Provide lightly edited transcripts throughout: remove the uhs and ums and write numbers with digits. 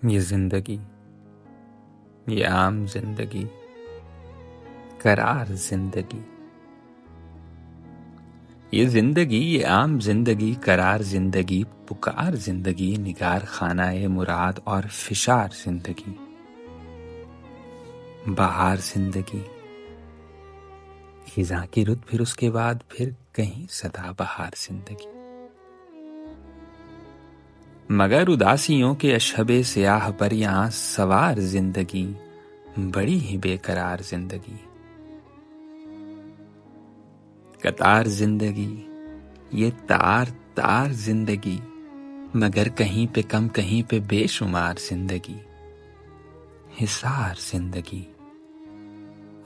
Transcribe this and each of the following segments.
یہ زندگی، یہ عام زندگی، قرار زندگی، یہ زندگی، یہ عام زندگی، قرار زندگی، پکار زندگی، نگار خانہ مراد اور فشار زندگی، بہار زندگی، خزاں کی رت، پھر اس کے بعد پھر کہیں سدا بہار زندگی، مگر اداسیوں کے اشہب سیاہ پر یہاں سوار زندگی، بڑی ہی بے قرار زندگی، قطار زندگی، یہ تار تار زندگی، مگر کہیں پہ کم کہیں پہ بے شمار زندگی، حصار زندگی،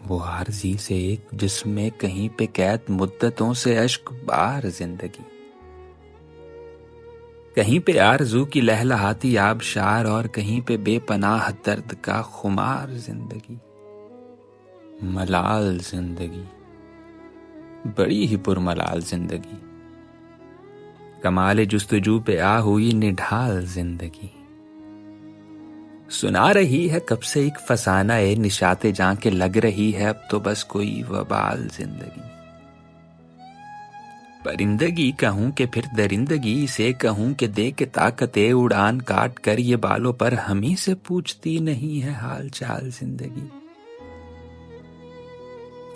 وہ عارضی سے ایک جسم میں کہیں پہ قید مدتوں سے اشک بار زندگی، کہیں پہ آرزو کی لہلہاتی آبشار اور کہیں پہ بے پناہ درد کا خمار زندگی، ملال زندگی، بڑی ہی پرملال زندگی، کمال جستجو پہ آ ہوئی نڈھال زندگی، سنا رہی ہے کب سے ایک فسانہ نشاط جاں کے لگ رہی ہے اب تو بس کوئی وبال زندگی، پرندگی کہوں کہ پھر درندگی سے کہوں کہ دے کے طاقت اڑان کاٹ کر یہ بالوں پر ہمیں سے پوچھتی نہیں ہے حال چال زندگی،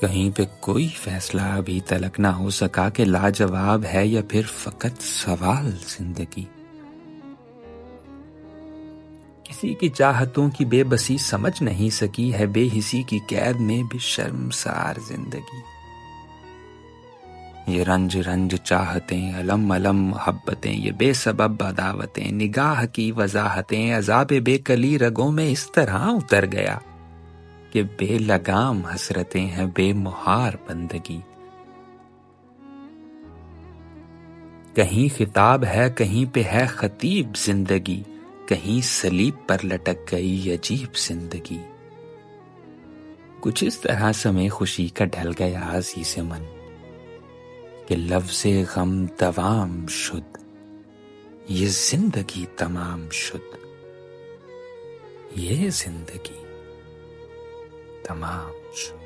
کہیں پہ کوئی فیصلہ ابھی تلک نہ ہو سکا کہ لاجواب ہے یا پھر فقط سوال زندگی، کسی کی چاہتوں کی بے بسی سمجھ نہیں سکی ہے بے حسی کی قید میں بھی شرمسار زندگی، یہ رنج رنج چاہتیں، علم علم محبتیں، یہ بے سبب عداوتیں، نگاہ کی وضاحتیں، عذاب بے کلی رگوں میں اس طرح اتر گیا کہ بے لگام حسرتیں ہیں بے مہار بندگی، کہیں خطاب ہے کہیں پہ ہے خطیب زندگی، کہیں سلیب پر لٹک گئی عجیب زندگی، کچھ اس طرح سمے خوشی کا ڈھل گیا عزیز من کہ لفظ غم دوام شد، یہ زندگی تمام شد، یہ زندگی تمام شد۔